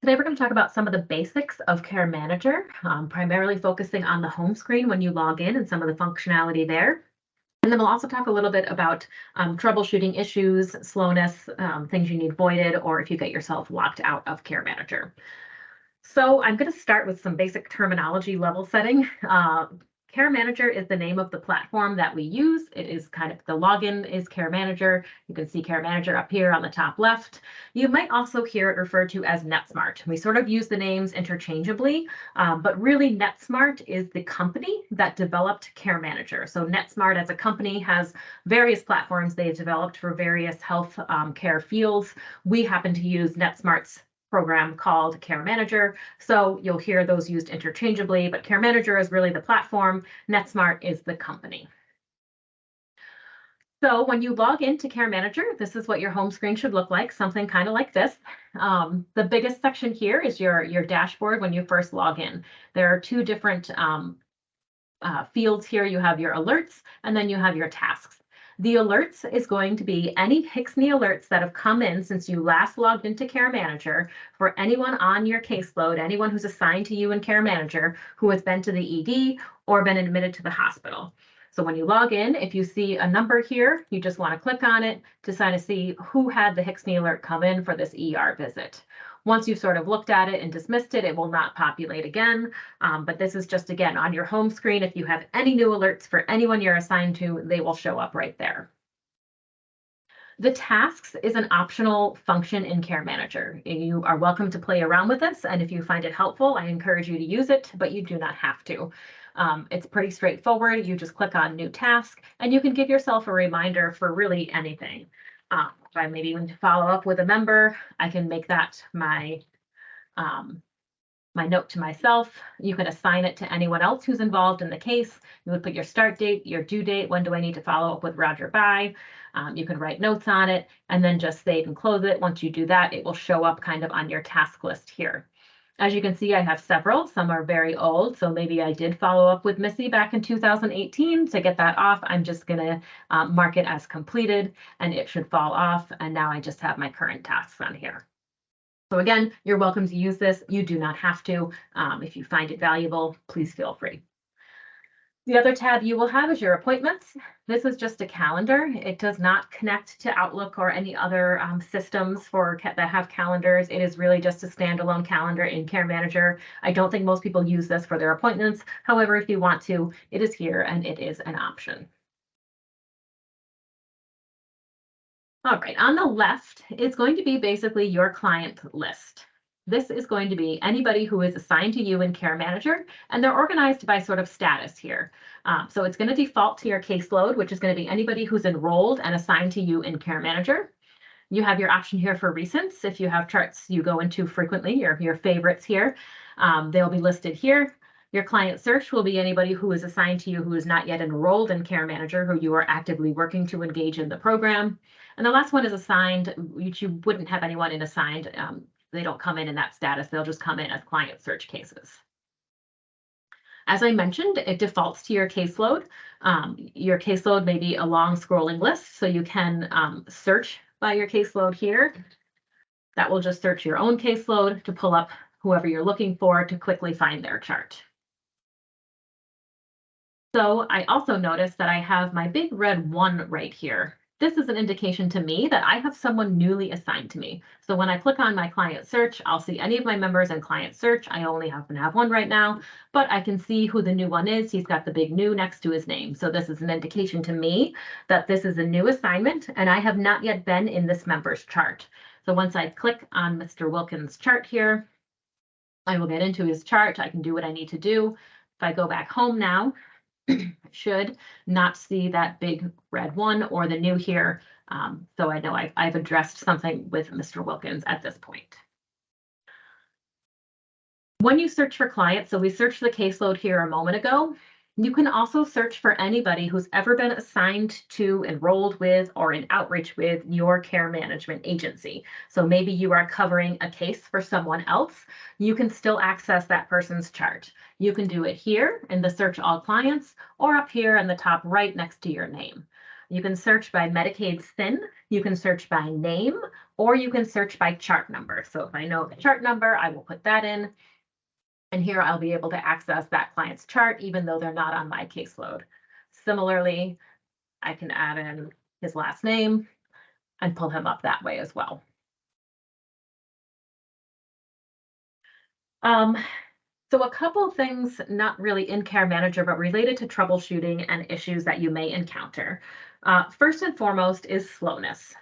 Today, we're going to talk about some of the basics of CareManager, primarily focusing on the home screen when you log in and some of the functionality there. And then we'll also talk a little bit about troubleshooting issues, slowness, things you need voided, or if you get yourself locked out of CareManager. So I'm going to start with some basic terminology level setting. CareManager is the name of the platform that we use. It is kind of the login is CareManager. You can see CareManager up here on the top left. You might also hear it referred to as NetSmart. We sort of use the names interchangeably, but really NetSmart is the company that developed CareManager. So NetSmart as a company has various platforms they've developed for various health care fields. We happen to use NetSmart's program called CareManager. So you'll hear those used interchangeably, but CareManager is really the platform. NetSmart is the company. So when you log into CareManager, this is what your home screen should look like, something kind of like this. The biggest section here is your dashboard when you first log in. There are two different fields here. You have your alerts, and then you have your tasks. The alerts is going to be any HICSNY alerts that have come in since you last logged into CareManager for anyone on your caseload, anyone who's assigned to you in CareManager who has been to the ED or been admitted to the hospital. So when you log in, if you see a number here, you just want to click on it to kind of see who had the HICSNY alert come in for this ER visit. Once you've sort of looked at it and dismissed it, it will not populate again. But this is just, again, on your home screen. If you have any new alerts for anyone you're assigned to, they will show up right there. The tasks is an optional function in CareManager. You are welcome to play around with this, and if you find it helpful, I encourage you to use it, but you do not have to. It's pretty straightforward. You just click on New Task, and you can give yourself a reminder for really anything. If I maybe want to follow up with a member, I can make that my note to myself. You can assign it to anyone else who's involved in the case. You would put your start date, your due date, when do I need to follow up with Roger by. You can write notes on it and then just save and close it. Once you do that, it will show up kind of on your task list here. As you can see, I have several. Some are very old, so maybe I did follow up with Missy back in 2018. To get that off, I'm just going to mark it as completed, and it should fall off. And now I just have my current tasks on here. So again, you're welcome to use this. You do not have to. If you find it valuable, please feel free. The other tab you will have is your appointments. This is just a calendar. It does not connect to Outlook or any other systems that have calendars. It is really just a standalone calendar in CareManager. I don't think most people use this for their appointments. However, if you want to, it is here and it is an option. All right, on the left, it's going to be basically your client list. This is going to be anybody who is assigned to you in CareManager, and they're organized by sort of status here. So it's going to default to your caseload, which is going to be anybody who's enrolled and assigned to you in CareManager. You have your option here for recents. If you have charts you go into frequently, your favorites here, they'll be listed here. Your client search will be anybody who is assigned to you who is not yet enrolled in CareManager, who you are actively working to engage in the program. And the last one is assigned, which you wouldn't have anyone in assigned. They don't come in that status. They'll just come in as client search cases. As I mentioned, it defaults to your caseload. Your caseload may be a long scrolling list, so you can search by your caseload here. That will just search your own caseload to pull up whoever you're looking for to quickly find their chart. So I also noticed that I have my big red 1 right here. This is an indication to me that I have someone newly assigned to me. So when I click on my client search, I'll see any of my members in client search. I only happen to have 1 right now, but I can see who the new one is. He's got the big new next to his name. So this is an indication to me that this is a new assignment and I have not yet been in this member's chart. So once I click on Mr. Wilkins' chart here, I will get into his chart. I can do what I need to do. If I go back home now, I should not see that big red 1 or the new here. So I know I've addressed something with Mr. Wilkins at this point. When you search for clients, so we searched the caseload here a moment ago, you can also search for anybody who's ever been assigned to, enrolled with, or in outreach with your care management agency. So maybe you are covering a case for someone else. You can still access that person's chart. You can do it here in the Search All Clients or up here in the top right next to your name. You can search by Medicaid SIN, you can search by name, or you can search by chart number. So if I know the chart number, I will put that in. And here I'll be able to access that client's chart, even though they're not on my caseload. Similarly, I can add in his last name and pull him up that way as well. So a couple of things, not really in CareManager, but related to troubleshooting and issues that you may encounter. First and foremost is slowness.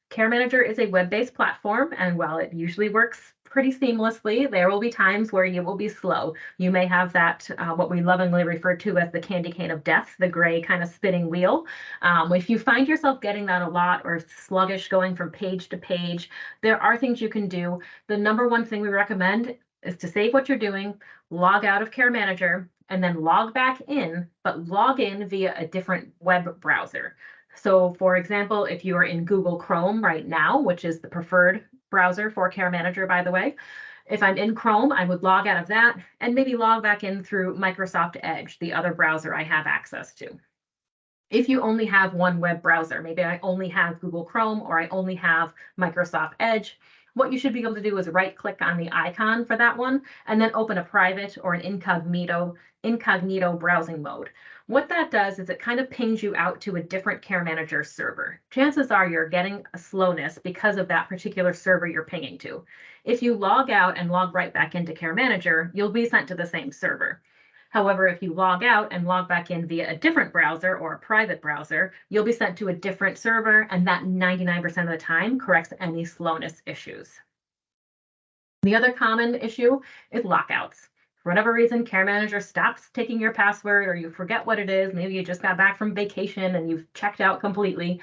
CareManager is a web-based platform, and while it usually works pretty seamlessly, there will be times where you will be slow. You may have that, what we lovingly refer to as the candy cane of death, the gray kind of spinning wheel. If you find yourself getting that a lot or sluggish going from page to page, there are things you can do. The number one thing we recommend is to save what you're doing, log out of CareManager, and then log back in, but log in via a different web browser. So for example, if you are in Google Chrome right now, which is the preferred browser for CareManager, by the way, if I'm in Chrome, I would log out of that and maybe log back in through Microsoft Edge, the other browser I have access to. If you only have one web browser, maybe I only have Google Chrome or I only have Microsoft Edge, what you should be able to do is right-click on the icon for that one and then open a private or an incognito browsing mode. What that does is it kind of pings you out to a different CareManager server. Chances are you're getting a slowness because of that particular server you're pinging to. If you log out and log right back into CareManager, you'll be sent to the same server. However, if you log out and log back in via a different browser or a private browser, you'll be sent to a different server, and that 99% of the time corrects any slowness issues. The other common issue is lockouts. For whatever reason, CareManager stops taking your password or you forget what it is. Maybe you just got back from vacation and you've checked out completely.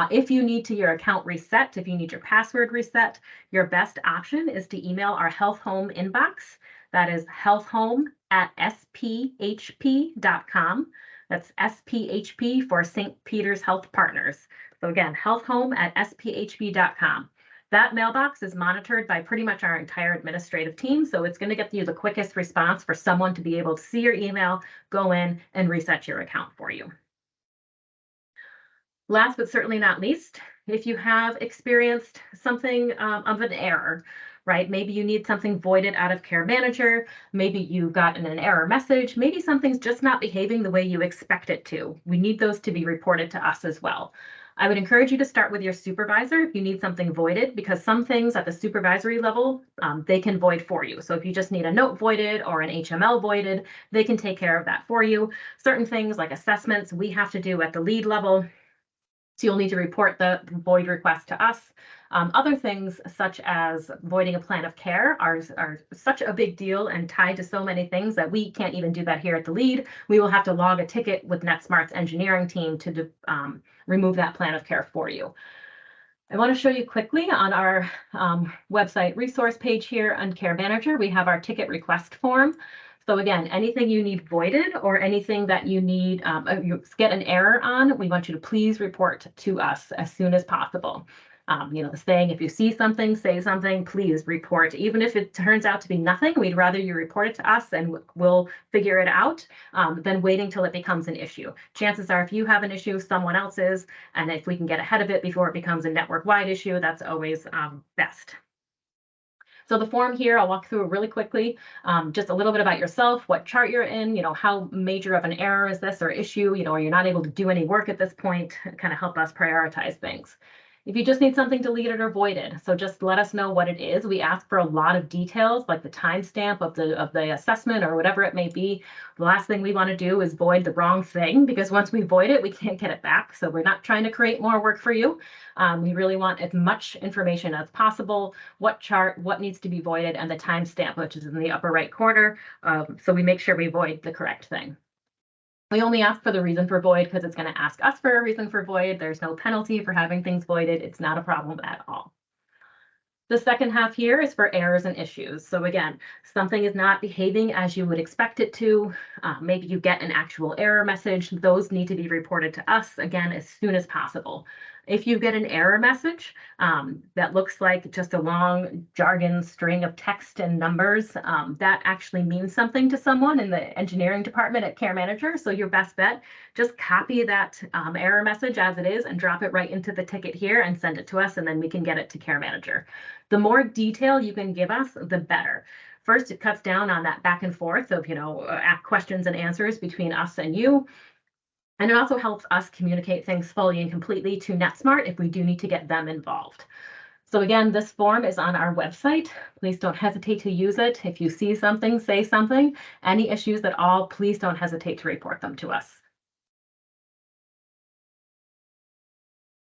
If you need your account reset, if you need your password reset, your best option is to email our Health Home inbox. That is healthhome@sphp.com. That's SPHP for St. Peter's Health Partners. So again, healthhome@sphp.com. That mailbox is monitored by pretty much our entire administrative team, so it's going to get you the quickest response for someone to be able to see your email, go in, and reset your account for you. Last but certainly not least, if you have experienced something of an error, right? Maybe you need something voided out of CareManager, maybe you got an error message, maybe something's just not behaving the way you expect it to. We need those to be reported to us as well. I would encourage you to start with your supervisor if you need something voided, because some things at the supervisory level, they can void for you. So if you just need a note voided or an HML voided, they can take care of that for you. Certain things like assessments we have to do at the lead level. So you'll need to report the void request to us. Other things such as voiding a plan of care are such a big deal and tied to so many things that we can't even do that here at the lead. We will have to log a ticket with NetSmart's engineering team to remove that plan of care for you. I want to show you quickly on our website resource page here on CareManager, we have our ticket request form. So again, anything you need voided or anything that you need, you get an error on, we want you to please report to us as soon as possible. The saying, if you see something, say something, please report. Even if it turns out to be nothing, we'd rather you report it to us and we'll figure it out than waiting till it becomes an issue. Chances are if you have an issue, someone else is, and if we can get ahead of it before it becomes a network-wide issue, that's always best. So the form here, I'll walk through really quickly, just a little bit about yourself, what chart you're in, how major of an error is this or issue, or you're not able to do any work at this point, kind of help us prioritize things. If you just need something deleted or voided, so just let us know what it is. We ask for a lot of details, like the timestamp of the assessment or whatever it may be. The last thing we want to do is void the wrong thing, because once we void it, we can't get it back. So we're not trying to create more work for you. We really want as much information as possible, what chart, what needs to be voided, and the timestamp, which is in the upper right corner. So we make sure we void the correct thing. We only ask for the reason for void because it's going to ask us for a reason for void. There's no penalty for having things voided. It's not a problem at all. The second half here is for errors and issues. So again, something is not behaving as you would expect it to. Maybe you get an actual error message. Those need to be reported to us, again, as soon as possible. If you get an error message that looks like just a long jargon string of text and numbers, that actually means something to someone in the engineering department at CareManager. So your best bet, just copy that error message as it is and drop it right into the ticket here and send it to us, and then we can get it to CareManager. The more detail you can give us, the better. First, it cuts down on that back and forth of, questions and answers between us and you. And it also helps us communicate things fully and completely to NetSmart if we do need to get them involved. So again, this form is on our website. Please don't hesitate to use it. If you see something, say something. Any issues at all, please don't hesitate to report them to us.